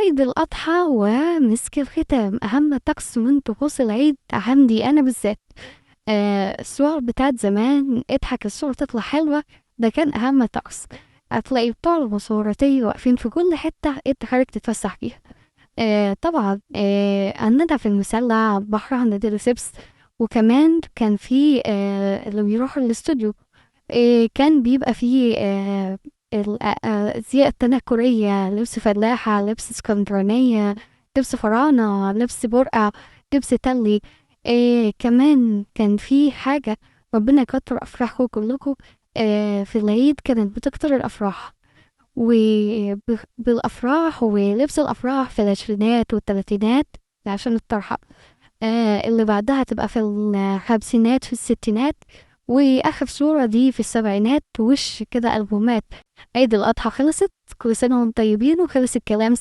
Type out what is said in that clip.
عيد الأضحى ومسك الختام أهم طقس من طقوس العيد عندي أنا بالذات. الصور بتاعت زمان اضحك الصورة تطلع حلوة، ده كان أهم طقس. هتلاقي بتوع المصوراتية واقفين في كل حتة انت خارج تتفسح فيها. طبعا عندنا في المسلة بحر عند الريسبس، وكمان كان في اللي بيروحوا الاستوديو. كان بيبقى فيه الأزياء التنكرية، لبس فلاحة، لبس اسكندرانية، لبس فراعنة، لبس برقع، لبس تلي. كمان كان في حاجة، ربنا يكتر أفراحكم كلكم. في العيد كانت بتكتر الأفراح، وبالأفراح ولبس الأفراح في العشرينات والتلاتينات عشان الطرحة. اللي بعدها تبقى في الخمسينات، في الستينات، وآخر صورة دي في السبعينات. وش كده ألبومات. عيد الأضحى خلصت، كل سنة وانتم طيبين، وخلص الكلام.